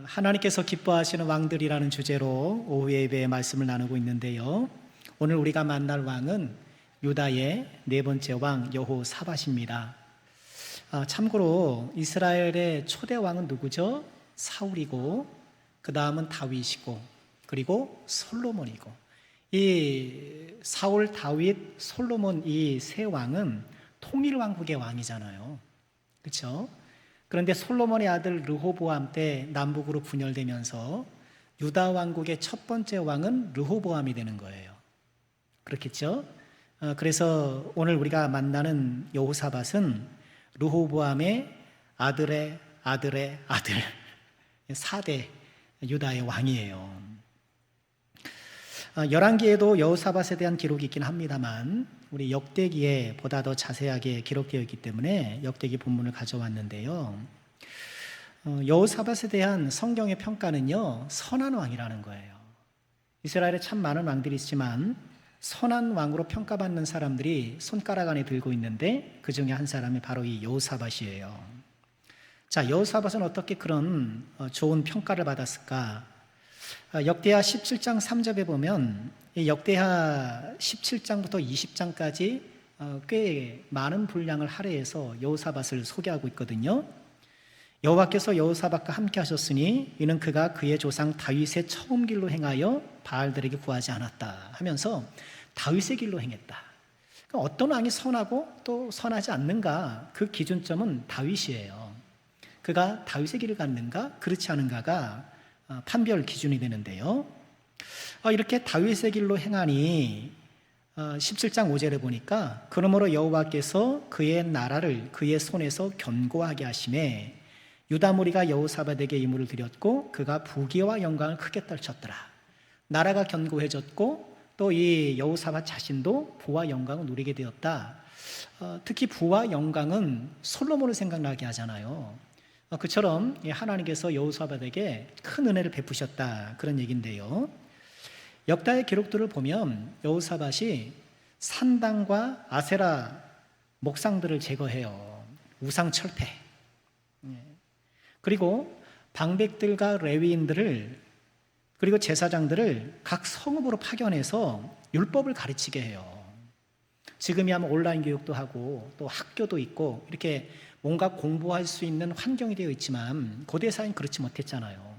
하나님께서 기뻐하시는 왕들이라는 주제로 오후 예배의 말씀을 나누고 있는데요. 오늘 우리가 만날 왕은 유다의 네 번째 왕 여호사밧입니다. 참고로 이스라엘의 초대 왕은 누구죠? 사울이고 그 다음은 다윗이고 그리고 솔로몬이고, 이 사울, 다윗, 솔로몬 이 세 왕은 통일왕국의 왕이잖아요. 그렇죠? 그런데 솔로몬의 아들 르호보암 때 남북으로 분열되면서 유다 왕국의 첫 번째 왕은 르호보암이 되는 거예요. 그렇겠죠? 그래서 오늘 우리가 만나는 여호사밧은 르호보암의 아들의 아들의 아들 4대 유다의 왕이에요. 열왕기에도 여호사밧에 대한 기록이 있긴 합니다만 우리 역대기에 보다 더 자세하게 기록되어 있기 때문에 역대기 본문을 가져왔는데요. 여호사밧에 대한 성경의 평가는요, 선한 왕이라는 거예요. 이스라엘에 참 많은 왕들이 있지만 선한 왕으로 평가받는 사람들이 손가락 안에 들고 있는데 그 중에 한 사람이 바로 이 여호사밧이에요. 자, 여호사밧은 어떻게 그런 좋은 평가를 받았을까? 역대하 17장 3절에 보면 이 역대하 17장부터 20장까지 꽤 많은 분량을 할애해서 여호사밧을 소개하고 있거든요. 여호와께서 여호사밧과 함께 하셨으니 이는 그가 그의 조상 다윗의 처음 길로 행하여 바알들에게 구하지 않았다 하면서 다윗의 길로 행했다. 그러니까 어떤 왕이 선하고 또 선하지 않는가, 그 기준점은 다윗이에요. 그가 다윗의 길을 갔는가 그렇지 않은가가 판별 기준이 되는데요. 이렇게 다윗의 길로 행하니 17장 5절에 보니까 그러므로 여호와께서 그의 나라를 그의 손에서 견고하게 하심에 유다 무리가 여호사밧에게 이물을 드렸고 그가 부귀와 영광을 크게 떨쳤더라. 나라가 견고해졌고 또 이 여호사밧 자신도 부와 영광을 누리게 되었다. 특히 부와 영광은 솔로몬을 생각나게 하잖아요. 그처럼 하나님께서 여호사밧에게 큰 은혜를 베푸셨다, 그런 얘기인데요. 역다의 기록들을 보면 여호사밧이 산당과 아세라 목상들을 제거해요. 우상 철폐. 그리고 방백들과 레위인들을 그리고 제사장들을 각 성읍으로 파견해서 율법을 가르치게 해요. 지금이야 온라인 교육도 하고 또 학교도 있고 이렇게 뭔가 공부할 수 있는 환경이 되어 있지만 고대 사회는 그렇지 못했잖아요.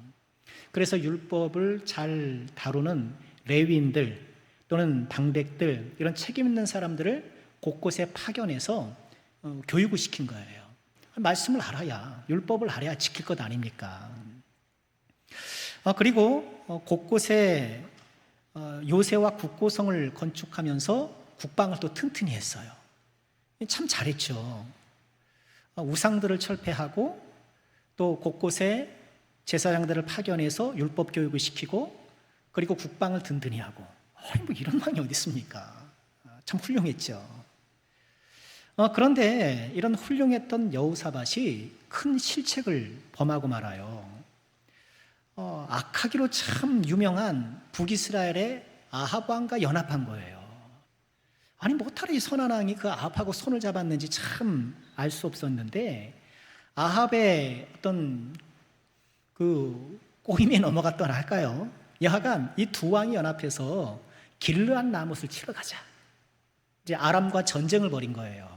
그래서 율법을 잘 다루는 레위인들 또는 방백들, 이런 책임 있는 사람들을 곳곳에 파견해서 교육을 시킨 거예요. 말씀을 알아야, 율법을 알아야 지킬 것 아닙니까? 그리고 곳곳에 요새와 국고성을 건축하면서 국방을 또 튼튼히 했어요. 참 잘했죠. 우상들을 철폐하고 또 곳곳에 제사장들을 파견해서 율법 교육을 시키고 그리고 국방을 든든히 하고, 뭐 이런 왕이 어디 있습니까? 참 훌륭했죠. 그런데 이런 훌륭했던 여호사밧이 큰 실책을 범하고 말아요. 악하기로 참 유명한 북이스라엘의 아합 왕과 연합한 거예요. 아니, 못하러 이 선한 왕이 그 아합하고 손을 잡았는지 참 알 수 없었는데, 아합의 어떤 그 꼬임에 넘어갔더나 할까요? 여하간 이 두 왕이 연합해서 길르앗 라못을 치러 가자, 이제 아람과 전쟁을 벌인 거예요.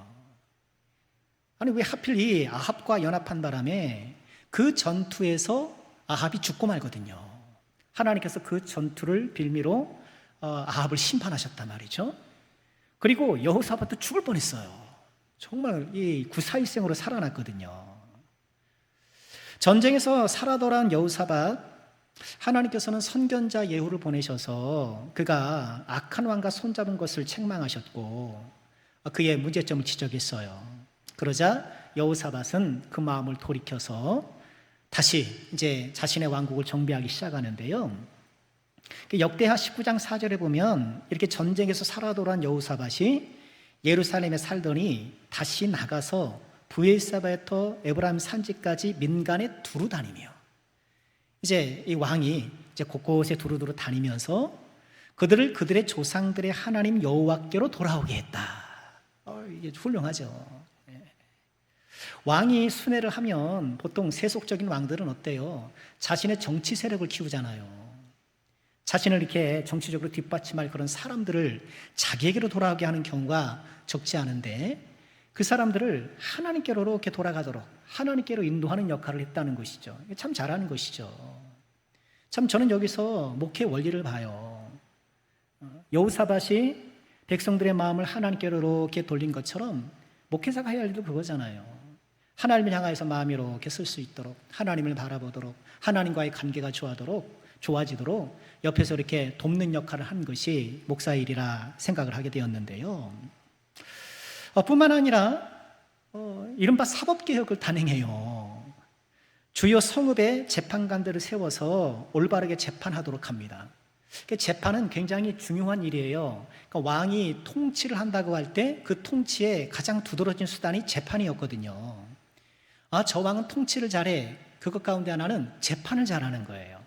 아니, 왜 하필 이 아합과 연합한 바람에 그 전투에서 아합이 죽고 말거든요. 하나님께서 그 전투를 빌미로 아합을 심판하셨단 말이죠. 그리고 여호사밧도 죽을 뻔했어요. 정말 이 구사일생으로 살아났거든요. 전쟁에서 살아 돌아온 여호사밧, 하나님께서는 선견자 예후를 보내셔서 그가 악한 왕과 손잡은 것을 책망하셨고 그의 문제점을 지적했어요. 그러자 여호사밧은 그 마음을 돌이켜서 다시 이제 자신의 왕국을 정비하기 시작하는데요. 역대하 19장 4절에 보면 이렇게 전쟁에서 살아 돌아온 여호사밧이 예루살렘에 살더니 다시 나가서 브엘사바에터 에브라임 산지까지 민간에 두루 다니며, 이제 이 왕이 이제 곳곳에 두루두루 다니면서 그들을 그들의 조상들의 하나님 여호와께로 돌아오게 했다. 이게 훌륭하죠. 왕이 순회를 하면 보통 세속적인 왕들은 어때요? 자신의 정치 세력을 키우잖아요. 자신을 이렇게 정치적으로 뒷받침할 그런 사람들을 자기에게로 돌아오게 하는 경우가 적지 않은데, 그 사람들을 하나님께로 이렇게 돌아가도록 하나님께로 인도하는 역할을 했다는 것이죠. 참 잘하는 것이죠. 참 저는 여기서 목회 원리를 봐요. 여호사밧이 백성들의 마음을 하나님께로 이렇게 돌린 것처럼 목회자가 해야 할 일도 그거잖아요. 하나님을 향하여서 마음이 이렇게 쓸 수 있도록, 하나님을 바라보도록, 하나님과의 관계가 좋아지도록 옆에서 이렇게 돕는 역할을 한 것이 목사의 일이라 생각을 하게 되었는데요. 뿐만 아니라 이른바 사법개혁을 단행해요. 주요 성읍에 재판관들을 세워서 올바르게 재판하도록 합니다. 재판은 굉장히 중요한 일이에요. 그러니까 왕이 통치를 한다고 할 때 그 통치의 가장 두드러진 수단이 재판이었거든요. 저 왕은 통치를 잘해. 그것 가운데 하나는 재판을 잘하는 거예요.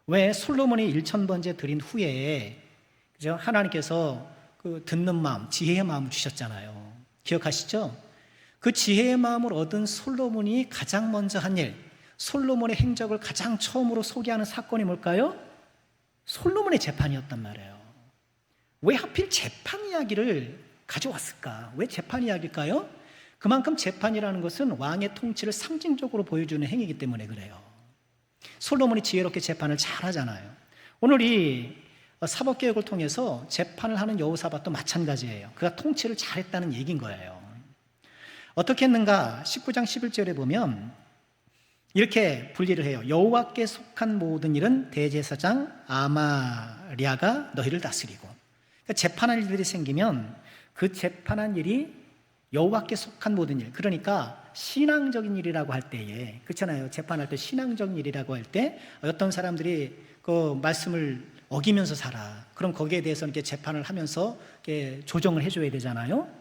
왜 솔로몬이 1000번째 드린 후에 그죠? 하나님께서 그 듣는 마음, 지혜의 마음을 주셨잖아요. 기억하시죠? 그 지혜의 마음을 얻은 솔로몬이 가장 먼저 한 일, 솔로몬의 행적을 가장 처음으로 소개하는 사건이 뭘까요? 솔로몬의 재판이었단 말이에요. 왜 하필 재판 이야기를 가져왔을까? 왜 재판 이야기일까요? 그만큼 재판이라는 것은 왕의 통치를 상징적으로 보여주는 행위이기 때문에 그래요. 솔로몬이 지혜롭게 재판을 잘 하잖아요. 오늘 이 사법개혁을 통해서 재판을 하는 여호사밧도 마찬가지예요. 그가 통치를 잘했다는 얘기인 거예요. 어떻게 했는가? 19장 11절에 보면 이렇게 분리를 해요. 여호와께 속한 모든 일은 대제사장 아마랴가 너희를 다스리고. 그러니까 재판할 일들이 생기면 그 재판한 일이 여호와께 속한 모든 일, 그러니까 신앙적인 일이라고 할 때에, 그렇잖아요. 재판할 때 신앙적인 일이라고 할 때 어떤 사람들이 그 말씀을 어기면서 살아. 그럼 거기에 대해서 이렇게 재판을 하면서 이렇게 조정을 해줘야 되잖아요.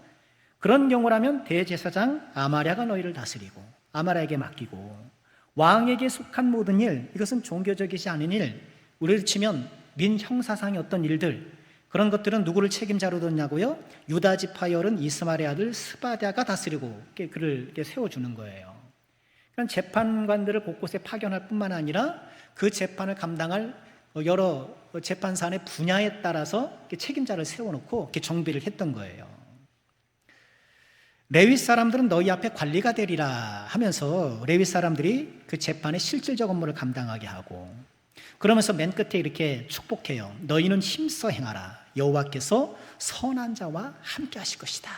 그런 경우라면 대제사장 아마랴가 너희를 다스리고 아마랴에게 맡기고, 왕에게 속한 모든 일, 이것은 종교적이지 않은 일, 우리를 치면 민형사상의 어떤 일들, 그런 것들은 누구를 책임자로 뒀냐고요? 유다 지파열은 이스마엘의 아들 스바랴가 다스리고 그를 이렇게 세워주는 거예요. 그러니까 재판관들을 곳곳에 파견할 뿐만 아니라 그 재판을 감당할 여러 재판사의 분야에 따라서 책임자를 세워놓고 이렇게 정비를 했던 거예요. 레위 사람들은 너희 앞에 관리가 되리라 하면서 레위 사람들이 그 재판의 실질적 업무를 감당하게 하고, 그러면서 맨 끝에 이렇게 축복해요. 너희는 힘써 행하라. 여호와께서 선한 자와 함께 하실 것이다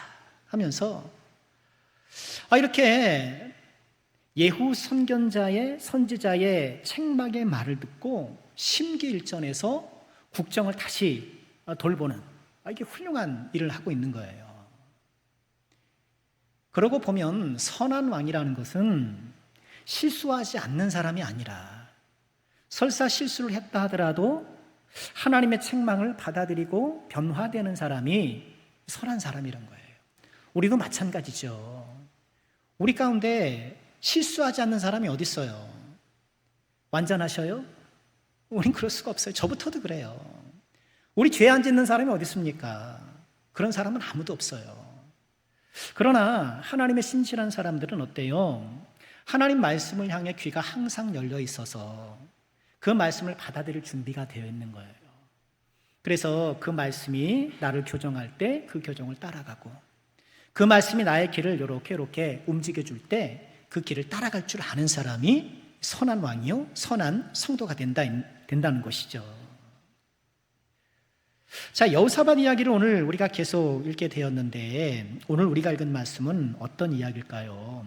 하면서 이렇게 예후 선지자의 책망의 말을 듣고 심기일전에서 국정을 다시 돌보는 이게 훌륭한 일을 하고 있는 거예요. 그러고 보면 선한 왕이라는 것은 실수하지 않는 사람이 아니라, 설사 실수를 했다 하더라도 하나님의 책망을 받아들이고 변화되는 사람이 선한 사람이란 거예요. 우리도 마찬가지죠. 우리 가운데 실수하지 않는 사람이 어디 있어요? 완전하셔요? 우린 그럴 수가 없어요. 저부터도 그래요. 우리 죄 안 짓는 사람이 어디 있습니까? 그런 사람은 아무도 없어요. 그러나 하나님의 신실한 사람들은 어때요? 하나님 말씀을 향해 귀가 항상 열려 있어서 그 말씀을 받아들일 준비가 되어 있는 거예요. 그래서 그 말씀이 나를 교정할 때 그 교정을 따라가고, 그 말씀이 나의 길을 이렇게 움직여줄 때 그 길을 따라갈 줄 아는 사람이 선한 왕이요 선한 성도가 된다는 것이죠. 자, 여호사밧 이야기를 오늘 우리가 계속 읽게 되었는데, 오늘 우리가 읽은 말씀은 어떤 이야기일까요?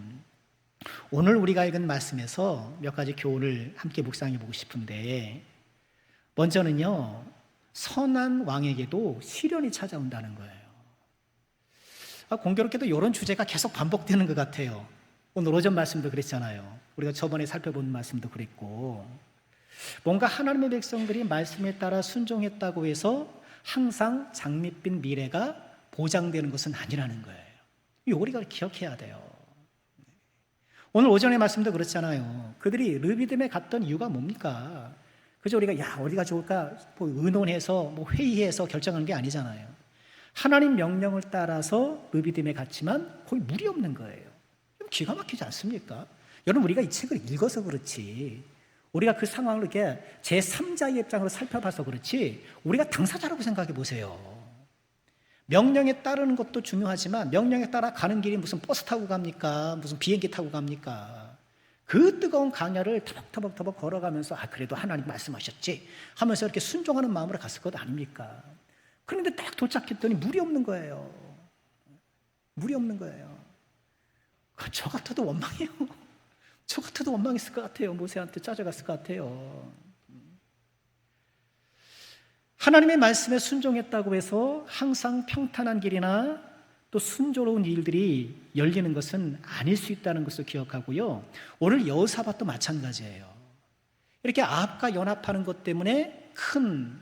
오늘 우리가 읽은 말씀에서 몇 가지 교훈을 함께 묵상해 보고 싶은데, 먼저는요, 선한 왕에게도 시련이 찾아온다는 거예요. 공교롭게도 이런 주제가 계속 반복되는 것 같아요. 오늘 오전 말씀도 그랬잖아요. 우리가 저번에 살펴본 말씀도 그랬고, 뭔가 하나님의 백성들이 말씀에 따라 순종했다고 해서 항상 장밋빛 미래가 보장되는 것은 아니라는 거예요. 이거 우리가 기억해야 돼요. 오늘 오전의 말씀도 그렇잖아요. 그들이 르비딤에 갔던 이유가 뭡니까? 그저 우리가 어디가 좋을까 의논해서 회의해서 결정하는 게 아니잖아요. 하나님 명령을 따라서 르비딤에 갔지만 거기 물이 없는 거예요. 기가 막히지 않습니까? 여러분, 우리가 이 책을 읽어서 그렇지, 우리가 그 상황을 이렇게 제3자의 입장으로 살펴봐서 그렇지, 우리가 당사자라고 생각해 보세요. 명령에 따르는 것도 중요하지만 명령에 따라 가는 길이 무슨 버스 타고 갑니까? 무슨 비행기 타고 갑니까? 그 뜨거운 강야를 터벅터벅 걸어가면서 그래도 하나님 말씀하셨지 하면서 이렇게 순종하는 마음으로 갔을 것 아닙니까? 그런데 딱 도착했더니 물이 없는 거예요. 물이 없는 거예요. 저 같아도 원망해요. 저 같아도 원망했을 것 같아요. 모세한테 짜져갔을 것 같아요. 하나님의 말씀에 순종했다고 해서 항상 평탄한 길이나 또 순조로운 일들이 열리는 것은 아닐 수 있다는 것을 기억하고요. 오늘 여호사밧도 마찬가지예요. 이렇게 아합과 연합하는 것 때문에 큰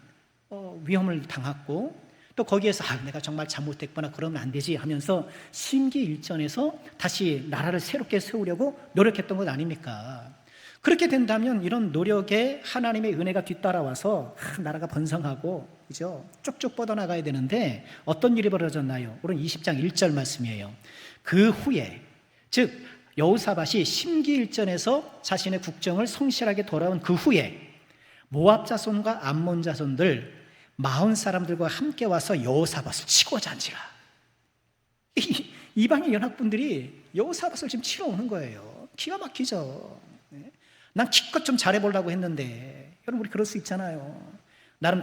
위험을 당했고, 또 거기에서 내가 정말 잘못했구나, 그러면 안 되지 하면서 심기일전에서 다시 나라를 새롭게 세우려고 노력했던 것 아닙니까? 그렇게 된다면 이런 노력에 하나님의 은혜가 뒤따라와서 나라가 번성하고, 그죠? 쭉쭉 뻗어나가야 되는데 어떤 일이 벌어졌나요? 오늘 20장 1절 말씀이에요. 그 후에, 즉 여호사밧이 심기일전에서 자신의 국정을 성실하게 돌아온 그 후에 모압 자손과 암몬 자손들 40사람들과 함께 와서 여호사밧을 치고자 한지라. 이방인 연합군들이 여호사밧을 지금 치러 오는 거예요. 기가 막히죠. 난 기껏 좀 잘해보려고 했는데, 여러분 우리 그럴 수 있잖아요. 나름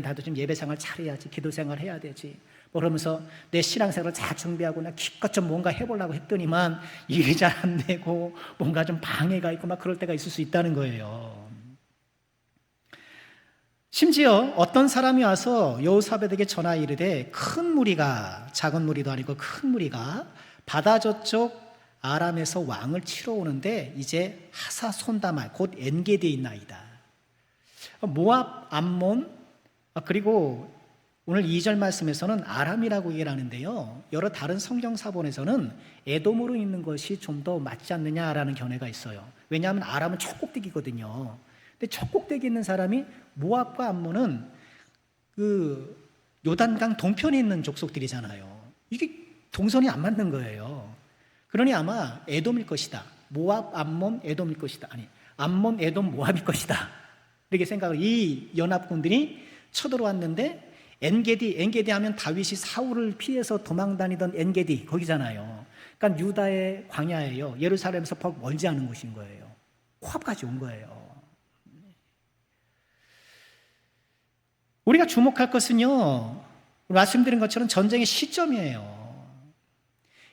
나도 좀 예배생활 잘해야지, 기도생활 해야 되지, 그러면서 내 신앙생활을 잘 준비하고 나 기껏 좀 뭔가 해보려고 했더니만 일이 잘 안 되고 뭔가 좀 방해가 있고 막 그럴 때가 있을 수 있다는 거예요. 심지어 어떤 사람이 와서 여호사밧에게 전하 이르되, 큰 무리가, 작은 무리도 아니고 큰 무리가 바다 저쪽 아람에서 왕을 치러 오는데 이제 하사손다말 곧 엔게디에 있나이다. 모압, 암몬, 그리고 오늘 2절 말씀에서는 아람이라고 얘기를 하는데요, 여러 다른 성경 사본에서는 에돔으로 있는 것이 좀 더 맞지 않느냐라는 견해가 있어요. 왜냐하면 아람은 촉곡대기거든요. 근데 촉곡대기에 있는 사람이, 모압과 암몬은 그 요단강 동편에 있는 족속들이잖아요. 이게 동선이 안 맞는 거예요. 그러니 아마 에돔일 것이다. 모압, 암몬, 에돔일 것이다. 아니, 암몬, 에돔, 모압일 것이다. 이렇게 생각을, 이 연합군들이 쳐들어왔는데, 엔게디 하면 다윗이 사울을 피해서 도망다니던 엔게디, 거기잖아요. 그러니까 유다의 광야예요. 예루살렘에서 멀지 않은 곳인 거예요. 코앞까지 온 거예요. 우리가 주목할 것은요, 말씀드린 것처럼 전쟁의 시점이에요.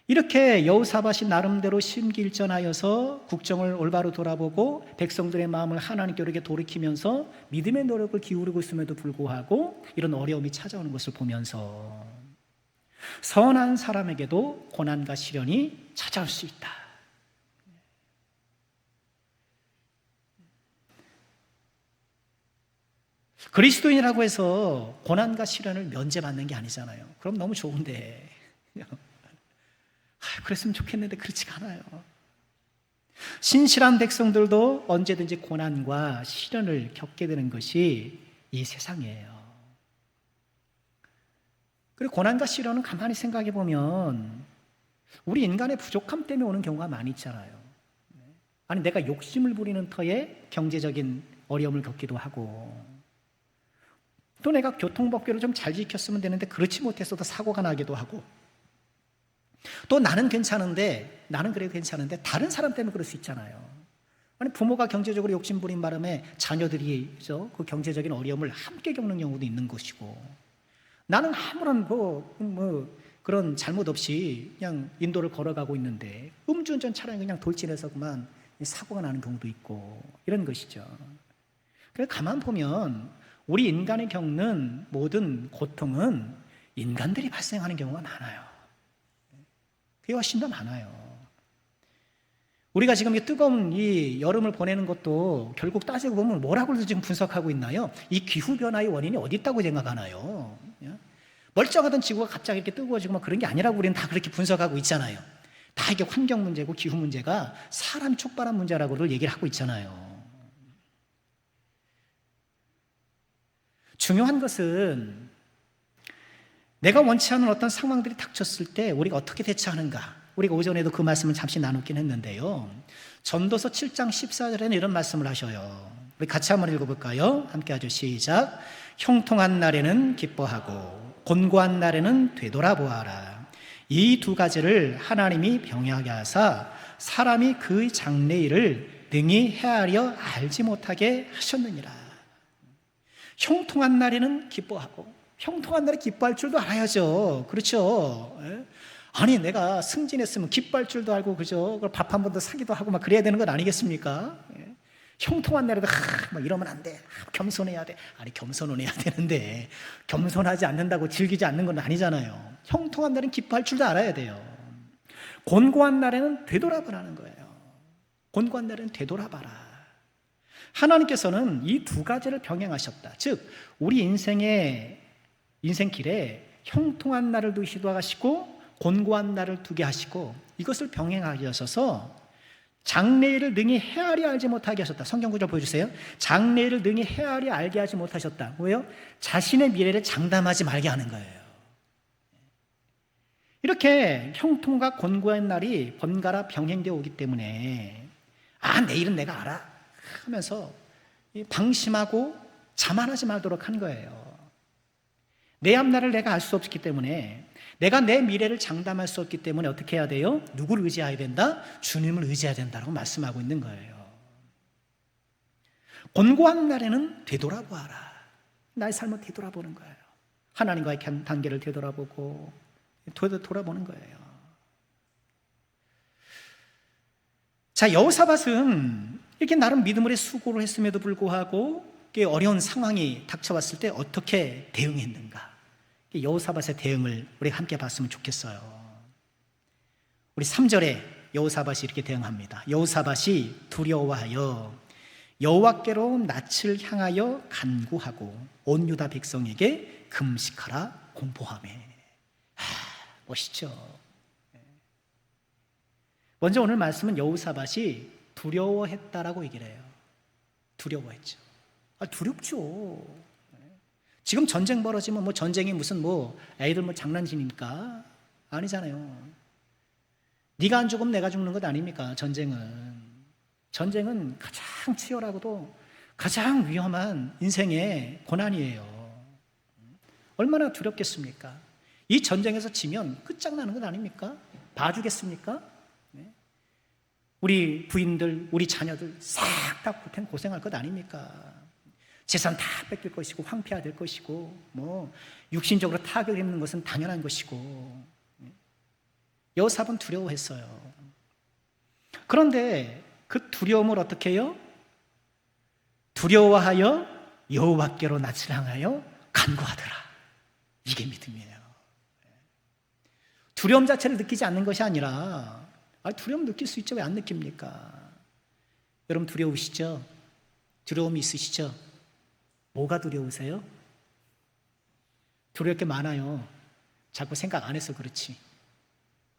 이렇게 여호사밧이 나름대로 심기일전하여서 국정을 올바로 돌아보고 백성들의 마음을 하나님께로 돌이키면서 믿음의 노력을 기울이고 있음에도 불구하고 이런 어려움이 찾아오는 것을 보면서 선한 사람에게도 고난과 시련이 찾아올 수 있다. 그리스도인이라고 해서 고난과 시련을 면제받는 게 아니잖아요. 그럼 너무 좋은데, 그랬으면 좋겠는데 그렇지가 않아요. 신실한 백성들도 언제든지 고난과 시련을 겪게 되는 것이 이 세상이에요. 그리고 고난과 시련은 가만히 생각해 보면 우리 인간의 부족함 때문에 오는 경우가 많이 있잖아요. 아니, 내가 욕심을 부리는 터에 경제적인 어려움을 겪기도 하고, 또 내가 교통법규를 좀 잘 지켰으면 되는데 그렇지 못해서도 사고가 나기도 하고, 또 나는 그래도 괜찮은데 다른 사람 때문에 그럴 수 있잖아요. 아니, 부모가 경제적으로 욕심부린 바람에 자녀들이 그 경제적인 어려움을 함께 겪는 경우도 있는 것이고, 나는 아무런 그런 잘못 없이 그냥 인도를 걸어가고 있는데 음주운전 차량이 그냥 돌진해서 그만 사고가 나는 경우도 있고, 이런 것이죠. 그래서 가만 보면 우리 인간이 겪는 모든 고통은 인간들이 발생하는 경우가 많아요. 그게 훨씬 더 많아요. 우리가 지금 이 뜨거운 이 여름을 보내는 것도 결국 따지고 보면 뭐라고 지금 분석하고 있나요? 이 기후변화의 원인이 어디 있다고 생각하나요? 멀쩡하던 지구가 갑자기 이렇게 뜨거워지고 그런 게 아니라고 우리는 다 그렇게 분석하고 있잖아요. 다 이게 환경 문제고 기후 문제가 사람이 촉발한 문제라고를 얘기를 하고 있잖아요. 중요한 것은 내가 원치 않는 어떤 상황들이 닥쳤을 때 우리가 어떻게 대처하는가, 우리가 오전에도 그 말씀을 잠시 나누긴 했는데요. 전도서 7장 14절에는 이런 말씀을 하셔요. 우리 같이 한번 읽어볼까요? 함께 하죠. 시작. 형통한 날에는 기뻐하고 곤고한 날에는 되돌아보아라. 이 두 가지를 하나님이 병하게 하사 사람이 그 장래일을 능히 헤아려 알지 못하게 하셨느니라. 형통한 날에는 기뻐하고, 형통한 날에 기뻐할 줄도 알아야죠. 그렇죠? 아니 내가 승진했으면 기뻐할 줄도 알고, 그죠? 밥 한 번 더 사기도 하고 막 그래야 되는 건 아니겠습니까? 형통한 날에도 막 이러면 안 돼, 겸손해야 돼. 아니 겸손은 해야 되는데 겸손하지 않는다고 즐기지 않는 건 아니잖아요. 형통한 날은 기뻐할 줄도 알아야 돼요. 곤고한 날에는 되돌아보라는 거예요. 곤고한 날에는 되돌아봐라. 하나님께서는 이 두 가지를 병행하셨다. 즉 우리 인생길에 형통한 날을 두기도 하시고 곤고한 날을 두게 하시고, 이것을 병행하게 하셔서 장래일을 능히 헤아려 알지 못하게 하셨다. 성경 구절 보여주세요. 장래일을 능히 헤아려 알게 하지 못하셨다. 왜요? 자신의 미래를 장담하지 말게 하는 거예요. 이렇게 형통과 곤고한 날이 번갈아 병행되어 오기 때문에 내일은 내가 알아 하면서 방심하고 자만하지 말도록 한 거예요. 내 앞날을 내가 알 수 없기 때문에, 내가 내 미래를 장담할 수 없기 때문에 어떻게 해야 돼요? 누구를 의지해야 된다? 주님을 의지해야 된다고 말씀하고 있는 거예요. 곤고한 날에는 되돌아보아라. 나의 삶을 되돌아보는 거예요. 하나님과의 관계를 되돌아보고 돌아보는 거예요. 자, 여호사밧은 이렇게 나름 믿음으로 수고를 했음에도 불구하고 어려운 상황이 닥쳐왔을 때 어떻게 대응했는가? 여호사밧의 대응을 우리가 함께 봤으면 좋겠어요. 우리 3절에 여호사밧이 이렇게 대응합니다. 여호사밧이 두려워하여 여호와께로 낯을 향하여 간구하고 온 유다 백성에게 금식하라 공포하며. 멋있죠. 먼저 오늘 말씀은 여호사밧이 두려워했다라고 얘기를 해요. 두려워했죠. 두렵죠. 지금 전쟁 벌어지면 전쟁이 무슨 애들 장난치니까 아니잖아요. 네가 안 죽으면 내가 죽는 것 아닙니까? 전쟁은 가장 치열하고도 가장 위험한 인생의 고난이에요. 얼마나 두렵겠습니까? 이 전쟁에서 지면 끝장나는 것 아닙니까? 봐주겠습니까? 우리 부인들, 우리 자녀들 싹 다 고생할 것 아닙니까? 재산 다 뺏길 것이고 황폐화될 것이고 육신적으로 타격을 입는 것은 당연한 것이고. 여호사밧은 두려워했어요. 그런데 그 두려움을 어떻게 해요? 두려워하여 여호와께로 낯을 향하여 간구하더라. 이게 믿음이에요. 두려움 자체를 느끼지 않는 것이 아니라, 두려움 느낄 수 있죠. 왜 안 느낍니까? 여러분 두려우시죠? 두려움이 있으시죠? 뭐가 두려우세요? 두려울 게 많아요. 자꾸 생각 안 해서 그렇지.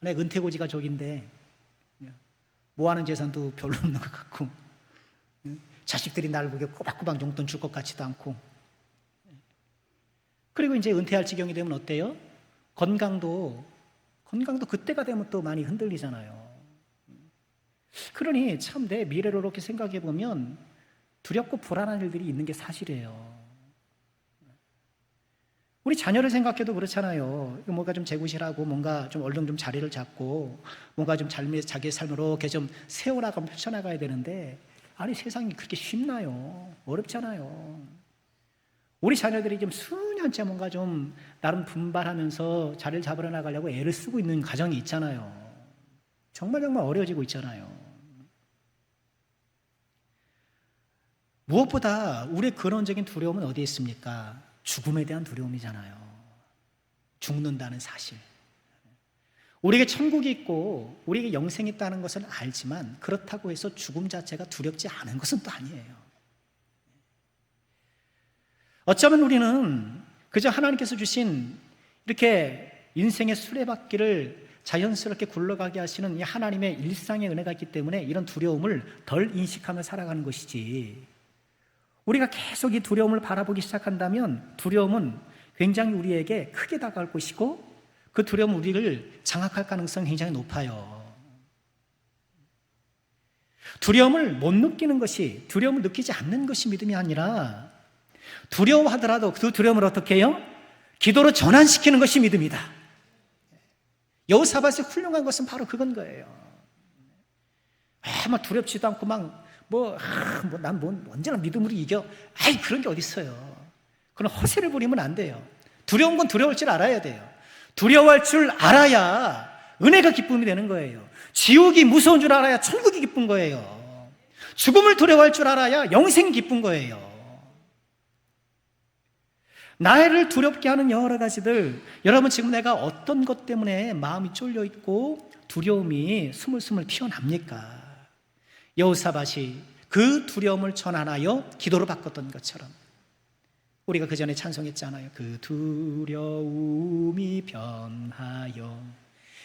내 은퇴고지가 저긴데 모아놓은 재산도 별로 없는 것 같고, 자식들이 나를 보게 꼬박꼬박 용돈 줄 것 같지도 않고, 그리고 이제 은퇴할 지경이 되면 어때요? 건강도 그때가 되면 또 많이 흔들리잖아요. 그러니 참 내 미래를 이렇게 생각해 보면 두렵고 불안한 일들이 있는 게 사실이에요. 우리 자녀를 생각해도 그렇잖아요. 뭔가 좀 재구실하고 뭔가 좀 얼른 좀 자리를 잡고 뭔가 좀 자기의 삶을 이렇게 좀 세워나가면 펼쳐나가야 되는데, 세상이 그렇게 쉽나요? 어렵잖아요. 우리 자녀들이 좀 수년째 뭔가 좀 나름 분발하면서 자리를 잡으러 나가려고 애를 쓰고 있는 가정이 있잖아요. 정말 어려워지고 있잖아요. 무엇보다 우리의 근원적인 두려움은 어디에 있습니까? 죽음에 대한 두려움이잖아요. 죽는다는 사실. 우리에게 천국이 있고 우리에게 영생이 있다는 것은 알지만, 그렇다고 해서 죽음 자체가 두렵지 않은 것은 또 아니에요. 어쩌면 우리는 그저 하나님께서 주신 이렇게 인생의 수레바퀴를 자연스럽게 굴러가게 하시는 이 하나님의 일상의 은혜가 있기 때문에 이런 두려움을 덜 인식하며 살아가는 것이지, 우리가 계속 이 두려움을 바라보기 시작한다면 두려움은 굉장히 우리에게 크게 다가올 것이고, 그 두려움은 우리를 장악할 가능성이 굉장히 높아요. 두려움을 못 느끼는 것이, 두려움을 느끼지 않는 것이 믿음이 아니라 두려워하더라도 그 두려움을 어떻게 해요? 기도로 전환시키는 것이 믿음이다. 여호사밧이 훌륭한 것은 바로 그건 거예요. 막 두렵지도 않고 난 언제나 믿음으로 이겨. 그런 게 어디 있어요. 그런 허세를 부리면 안 돼요. 두려운 건 두려울 줄 알아야 돼요. 두려워할 줄 알아야 은혜가 기쁨이 되는 거예요. 지옥이 무서운 줄 알아야 천국이 기쁜 거예요. 죽음을 두려워할 줄 알아야 영생이 기쁜 거예요. 나를 두렵게 하는 여러 가지들, 여러분 지금 내가 어떤 것 때문에 마음이 쫄려 있고 두려움이 스물스물 튀어납니까? 여호사밧이 그 두려움을 전환하여 기도로 바꿨던 것처럼 우리가 그 전에 찬송했잖아요. 그 두려움이 변하여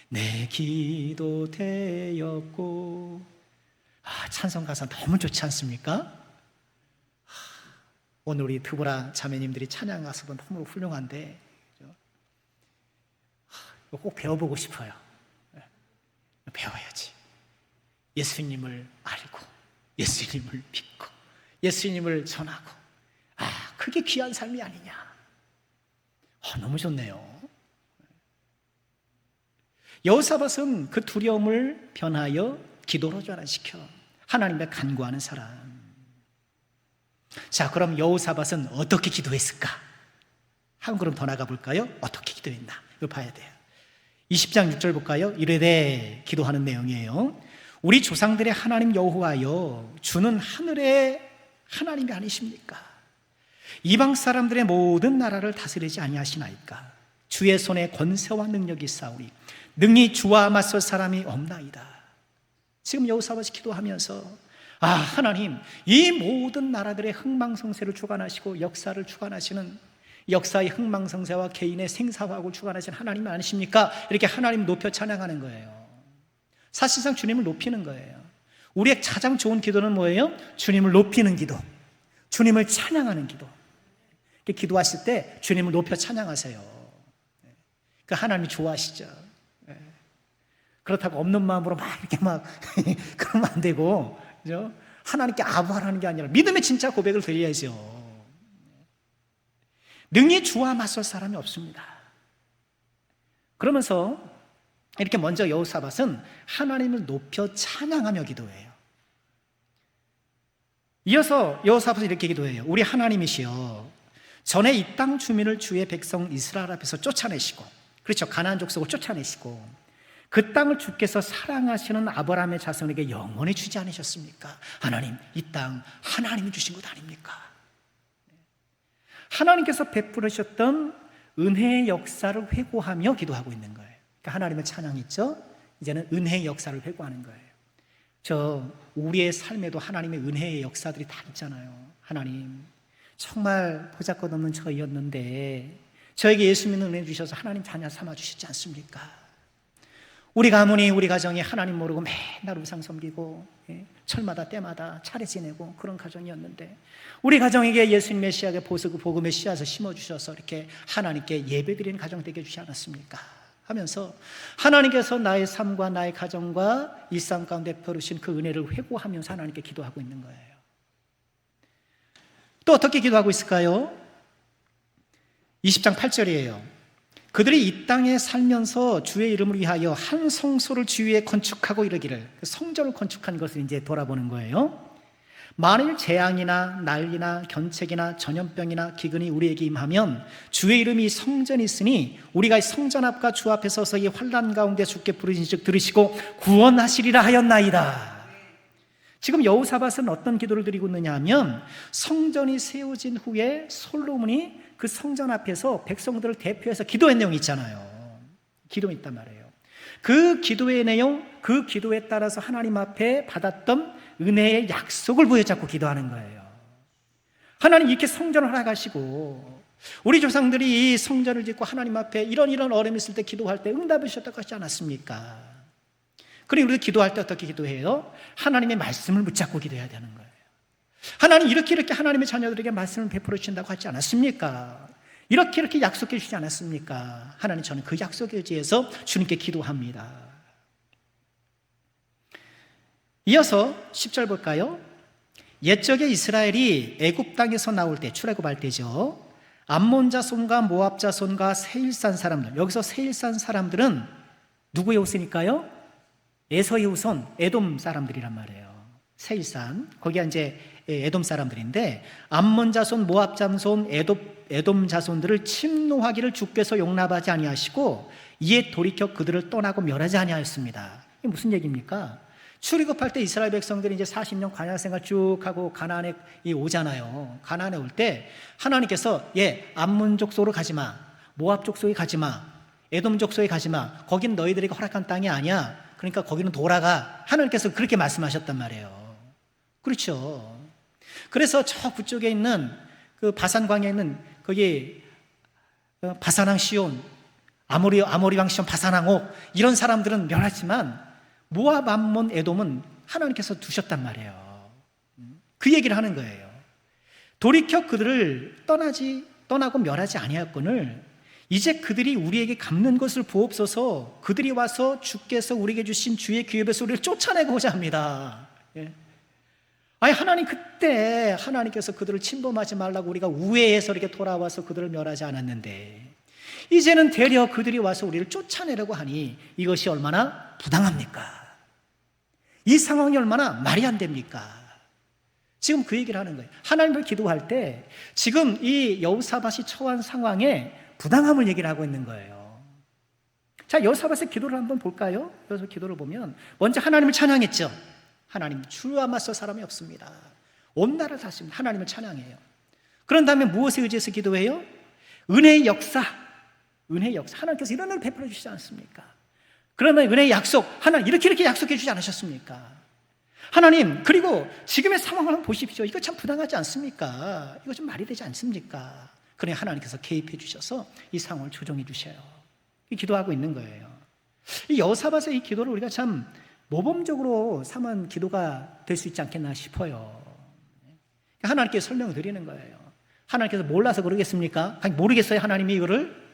내 기도 되었고. 찬송 가사 너무 좋지 않습니까? 오늘 우리 드보라 자매님들이 찬양 가수도 너무 훌륭한데 꼭 배워보고 싶어요. 배워야지. 예수님을 알고 예수님을 믿고 예수님을 전하고, 그게 귀한 삶이 아니냐. 너무 좋네요. 여호사밧은 그 두려움을 변하여 기도로 전환시켜 하나님께 간구하는 사람. 자, 그럼 여호사밧은 어떻게 기도했을까? 한 걸음 더 나가 볼까요? 어떻게 기도했나? 이거 봐야 돼요. 20장 6절 볼까요? 이르되, 기도하는 내용이에요. 우리 조상들의 하나님 여호와여, 주는 하늘의 하나님이 아니십니까? 이방 사람들의 모든 나라를 다스리지 아니하시나이까? 주의 손에 권세와 능력이 있사오니 능히 주와 맞설 사람이 없나이다. 지금 여호사밧이 기도하면서 하나님, 이 모든 나라들의 흥망성쇠를 주관하시고 역사를 주관하시는, 역사의 흥망성쇠와 개인의 생사화학을 주관하시는 하나님 아니십니까? 이렇게 하나님 높여 찬양하는 거예요. 사실상 주님을 높이는 거예요. 우리의 가장 좋은 기도는 뭐예요? 주님을 높이는 기도, 주님을 찬양하는 기도. 기도하실 때 주님을 높여 찬양하세요. 그 하나님이 좋아하시죠. 그렇다고 없는 마음으로 이렇게 그러면 안 되고, 그죠? 하나님께 아부하라는 게 아니라 믿음의 진짜 고백을 드려야죠. 능히 주와 맞설 사람이 없습니다. 그러면서 이렇게 먼저 여호사밧은 하나님을 높여 찬양하며 기도해요. 이어서 여호사밧은 이렇게 기도해요. 우리 하나님이시여, 전에 이 땅 주민을 주의 백성 이스라엘 앞에서 쫓아내시고, 그렇죠, 가나안 족속을 쫓아내시고 그 땅을 주께서 사랑하시는 아브라함의 자손에게 영원히 주지 않으셨습니까? 하나님, 이 땅 하나님이 주신 것 아닙니까? 하나님께서 베풀으셨던 은혜의 역사를 회고하며 기도하고 있는 거예요. 그러니까 하나님의 찬양했죠? 이제는 은혜의 역사를 회고하는 거예요. 우리의 삶에도 하나님의 은혜의 역사들이 다 있잖아요. 하나님, 정말 보잘것없는 저희였는데 저에게 예수 믿는 은혜 주셔서 하나님 자녀 삼아주시지 않습니까? 우리 가문이, 우리 가정이 하나님 모르고 맨날 우상 섬기고 철마다 때마다 차례 지내고 그런 가정이었는데 우리 가정에게 예수님 메시아의 복음의 씨앗을 심어주셔서 이렇게 하나님께 예배드리는 가정 되게 해주지 않았습니까? 하면서 하나님께서 나의 삶과 나의 가정과 일상 가운데 베푸신 그 은혜를 회고하면서 하나님께 기도하고 있는 거예요. 또 어떻게 기도하고 있을까요? 20장 8절이에요. 그들이 이 땅에 살면서 주의 이름을 위하여 한 성소를 주위에 건축하고 이르기를, 성전을 건축한 것을 이제 돌아보는 거예요. 만일 재앙이나 난리나 견책이나 전염병이나 기근이 우리에게 임하면 주의 이름이 성전이 있으니 우리가 성전 앞과 주 앞에 서서 이 환난 가운데 주께 부르신즉 들으시고 구원하시리라 하였나이다. 지금 여호사밧은 어떤 기도를 드리고 있느냐 하면, 성전이 세워진 후에 솔로몬이 그 성전 앞에서 백성들을 대표해서 기도한 내용이 있잖아요. 기도했단 말이에요. 그 기도의 내용, 그 기도에 따라서 하나님 앞에 받았던 은혜의 약속을 부여잡고 기도하는 거예요. 하나님 이렇게 성전을 허락하시고 우리 조상들이 이 성전을 짓고 하나님 앞에 이런 어려움이 있을 때 기도할 때 응답해 주셨다고 하지 않았습니까? 그리고 우리도 기도할 때 어떻게 기도해요? 하나님의 말씀을 붙잡고 기도해야 되는 거예요. 하나님 이렇게 하나님의 자녀들에게 말씀을 베풀어 주신다고 하지 않았습니까? 이렇게 약속해 주지 않았습니까? 하나님, 저는 그 약속에 의지해서 주님께 기도합니다. 이어서 10절 볼까요? 옛적에 이스라엘이 애굽 땅에서 나올 때, 출애굽할 때죠. 암몬 자손과 모압 자손과 세일산 사람들, 여기서 세일산 사람들은 누구의 후손일까요? 에서의 후손, 에돔 사람들이란 말이에요. 세일산, 거기가 이제 에돔 사람들인데, 암몬 자손, 모압 자손, 에돔 자손들을 침노하기를 주께서 용납하지 아니하시고 이에 돌이켜 그들을 떠나고 멸하지 아니하였습니다. 이게 무슨 얘기입니까? 출애굽할 때 이스라엘 백성들이 이제 40년 광야 생활 쭉 하고 가나안에 오잖아요. 가나안에 올 때 하나님께서 암몬 족속으로 가지 마, 모압 족속에 가지 마, 에돔 족속에 가지 마, 거긴 너희들에게 허락한 땅이 아니야. 그러니까 거기는 돌아가. 하나님께서 그렇게 말씀하셨단 말이에요. 그렇죠. 그래서 저 그쪽에 있는 그 바산 광야에 있는 거기 바산왕 시온, 아모리 왕 시온, 바산왕 옥, 이런 사람들은 멸하지만 모압, 암몬, 에돔은 하나님께서 두셨단 말이에요. 그 얘기를 하는 거예요. 돌이켜 그들을 떠나고 멸하지 아니하였거늘 이제 그들이 우리에게 갚는 것을 부옵소서. 그들이 와서 주께서 우리에게 주신 주의 기업에서 우리를 쫓아내고자 합니다. 아니, 하나님, 그때 하나님께서 그들을 침범하지 말라고 우리가 우회해서 이렇게 돌아와서 그들을 멸하지 않았는데 이제는 되려 그들이 와서 우리를 쫓아내려고 하니 이것이 얼마나 부당합니까? 이 상황이 얼마나 말이 안 됩니까? 지금 그 얘기를 하는 거예요. 하나님을 기도할 때 지금 이 여호사밧이 처한 상황에 부당함을 얘기를 하고 있는 거예요. 자, 여호사밧의 기도를 한번 볼까요? 여기서 기도를 보면 먼저 하나님을 찬양했죠. 하나님, 주와 맞설 사람이 없습니다. 온 나라를 다스립니다. 하나님을 찬양해요. 그런 다음에 무엇에 의지해서 기도해요? 은혜의 역사. 하나님께서 이런 은혜를 베풀어 주시지 않습니까? 그러면 은혜의 약속, 하나님 이렇게 약속해 주지 않으셨습니까? 하나님, 그리고 지금의 상황을 한번 보십시오. 이거 참 부당하지 않습니까? 이거 좀 말이 되지 않습니까? 그래, 하나님께서 개입해 주셔서 이 상황을 조정해 주셔요. 기도하고 있는 거예요. 이 여호사밧의 이 기도를 우리가 참 모범적으로 삼은 기도가 될 수 있지 않겠나 싶어요. 하나님께 설명을 드리는 거예요. 하나님께서 몰라서 그러겠습니까? 모르겠어요, 하나님이 이거를?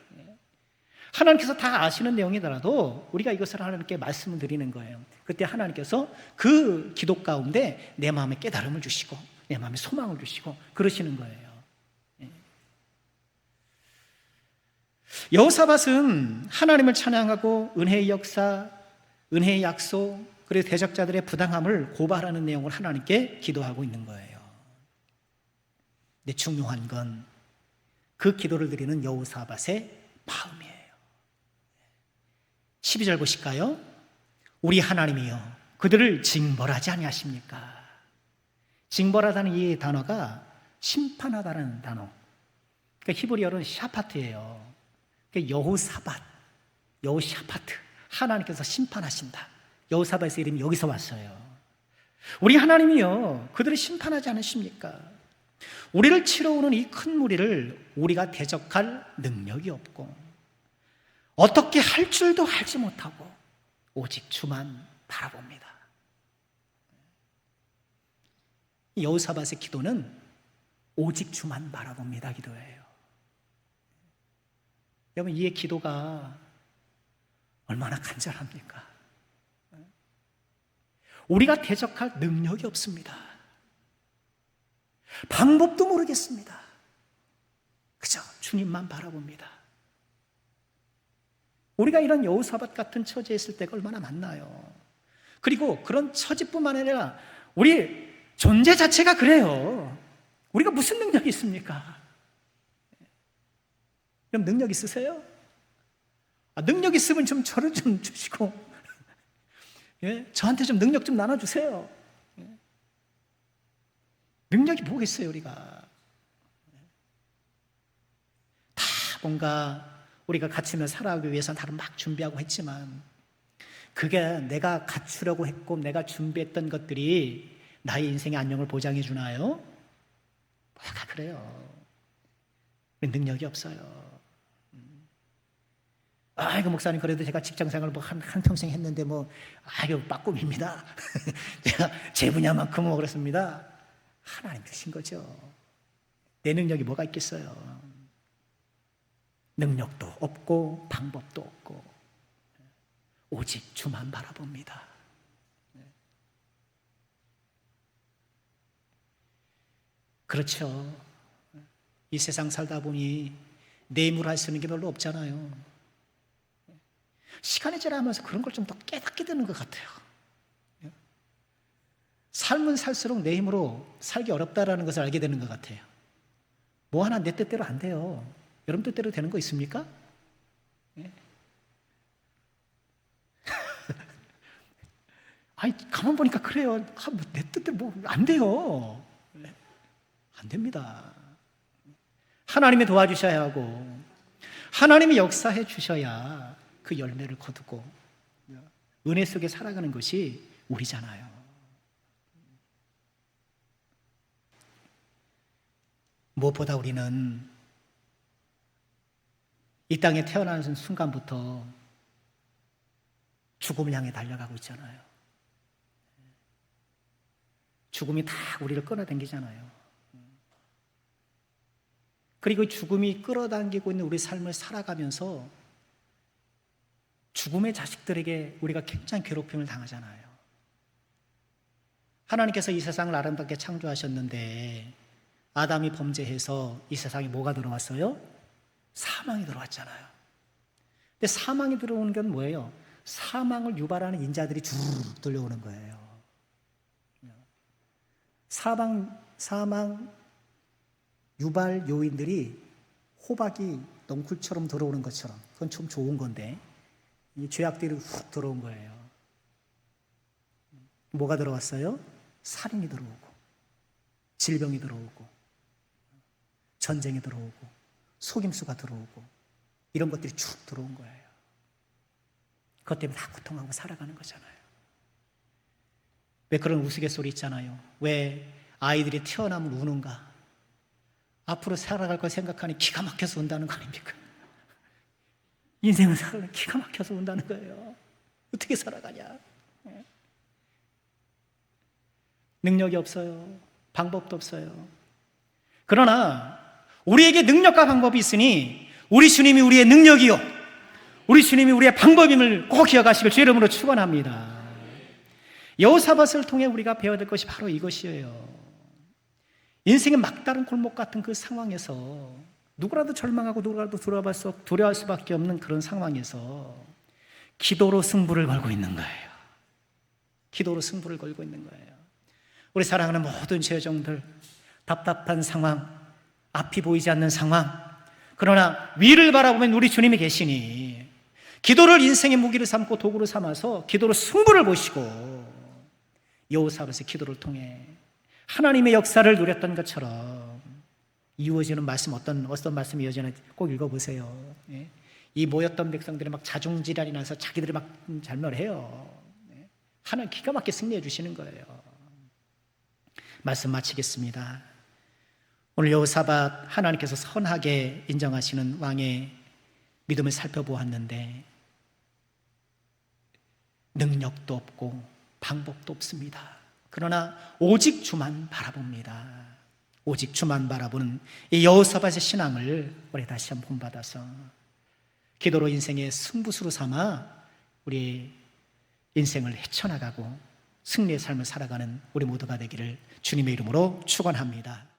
하나님께서 다 아시는 내용이더라도 우리가 이것을 하나님께 말씀을 드리는 거예요. 그때 하나님께서 그 기도 가운데 내 마음에 깨달음을 주시고 내 마음에 소망을 주시고 그러시는 거예요. 여호사밧은 하나님을 찬양하고 은혜의 역사, 은혜의 약속, 그리고 대적자들의 부당함을 고발하는 내용을 하나님께 기도하고 있는 거예요. 근데 중요한 건 그 기도를 드리는 여호사밧의 마음이에요. 12절 보실까요? 우리 하나님이여 그들을 징벌하지 아니하십니까? 징벌하다는 이 단어가 심판하다는 단어. 그러니까 히브리어로는 샤파트예요. 그러니까 여호샤파트. 하나님께서 심판하신다. 여호사밧의 이름이 여기서 왔어요. 우리 하나님이여 그들을 심판하지 않으십니까? 우리를 치러오는 이 큰 무리를 우리가 대적할 능력이 없고 어떻게 할 줄도 알지 못하고 오직 주만 바라봅니다. 여호사밧의 기도는 오직 주만 바라봅니다 기도예요. 여러분, 이 기도가 얼마나 간절합니까? 우리가 대적할 능력이 없습니다. 방법도 모르겠습니다. 그저 주님만 바라봅니다. 우리가 이런 여호사밧 같은 처지에 있을 때가 얼마나 많나요? 그리고 그런 처지뿐만 아니라 우리 존재 자체가 그래요. 우리가 무슨 능력이 있습니까? 그럼 능력 있으세요? 능력 있으면 좀 저를 좀 주시고 저한테 좀 능력 좀 나눠주세요. 능력이 뭐겠어요 우리가? 다 뭔가 우리가 갖추며 살아가기 위해서 다들 막 준비하고 했지만 그게 내가 갖추려고 했고 내가 준비했던 것들이 나의 인생의 안녕을 보장해 주나요? 뭐가 그래요. 능력이 없어요. 아이고 목사님 그래도 제가 직장생활을 한평생 했는데 이거 빠꿈입니다. 제가 제 분야만큼은 그렇습니다. 하나님 주신 거죠. 내 능력이 뭐가 있겠어요. 능력도 없고 방법도 없고 오직 주만 바라봅니다. 그렇죠. 이 세상 살다 보니 내 힘으로 할 수 있는 게 별로 없잖아요. 시간이 지나면서 그런 걸 좀 더 깨닫게 되는 것 같아요. 삶은 살수록 내 힘으로 살기 어렵다라는 것을 알게 되는 것 같아요. 뭐 하나 내 뜻대로 안 돼요. 여러분 뜻대로 되는 거 있습니까? 아니, 가만 보니까 그래요. 내 뜻대로 뭐 안 돼요. 안 됩니다. 하나님이 도와주셔야 하고 하나님이 역사해 주셔야 그 열매를 거두고 은혜 속에 살아가는 것이 우리잖아요. 무엇보다 우리는 이 땅에 태어나는 순간부터 죽음을 향해 달려가고 있잖아요. 죽음이 다 우리를 끌어당기잖아요. 그리고 죽음이 끌어당기고 있는 우리 삶을 살아가면서 죽음의 자식들에게 우리가 굉장히 괴롭힘을 당하잖아요. 하나님께서 이 세상을 아름답게 창조하셨는데 아담이 범죄해서 이 세상에 뭐가 들어왔어요? 사망이 들어왔잖아요. 근데 사망이 들어오는 건 뭐예요? 사망을 유발하는 인자들이 주르륵 들려오는 거예요. 사망 유발 요인들이 호박이 넝쿨처럼 들어오는 것처럼 그건 좀 좋은 건데 이 죄악들이 훅 들어온 거예요. 뭐가 들어왔어요? 살인이 들어오고 질병이 들어오고 전쟁이 들어오고 속임수가 들어오고 이런 것들이 쭉 들어온 거예요. 그것 때문에 다 고통하고 살아가는 거잖아요. 왜 그런 우스갯소리 있잖아요. 왜 아이들이 태어나면 우는가? 앞으로 살아갈 걸 생각하니 기가 막혀서 운다는 거 아닙니까? 인생을 살아가면 기가 막혀서 운다는 거예요. 어떻게 살아가냐? 능력이 없어요. 방법도 없어요. 그러나 우리에게 능력과 방법이 있으니 우리 주님이 우리의 능력이요 우리 주님이 우리의 방법임을 꼭 기억하시길 주의 이름으로 축원합니다. 여호사밧을 통해 우리가 배워야 될 것이 바로 이것이에요. 인생의 막다른 골목 같은 그 상황에서 누구라도 절망하고 누구라도 두려워할 수밖에 없는 그런 상황에서 기도로 승부를 걸고 있는 거예요. 기도로 승부를 걸고 있는 거예요. 우리 사랑하는 모든 죄종들, 답답한 상황, 앞이 보이지 않는 상황, 그러나 위를 바라보면 우리 주님이 계시니 기도를 인생의 무기를 삼고 도구를 삼아서 기도로 승부를 보시고 여호사밧의 기도를 통해 하나님의 역사를 누렸던 것처럼 이루어지는 말씀, 어떤 말씀이 이어지는지 꼭 읽어보세요. 이 모였던 백성들이 막 자중질환이 나서 자기들이 막 잘못해요. 하나님 기가 막히게 승리해 주시는 거예요. 말씀 마치겠습니다. 오늘 여호사밧 하나님께서 선하게 인정하시는 왕의 믿음을 살펴보았는데 능력도 없고 방법도 없습니다. 그러나 오직 주만 바라봅니다. 오직 주만 바라보는 이 여호사밧의 신앙을 우리 다시 한번 본받아서 기도로 인생의 승부수로 삼아 우리 인생을 헤쳐나가고 승리의 삶을 살아가는 우리 모두가 되기를 주님의 이름으로 축원합니다.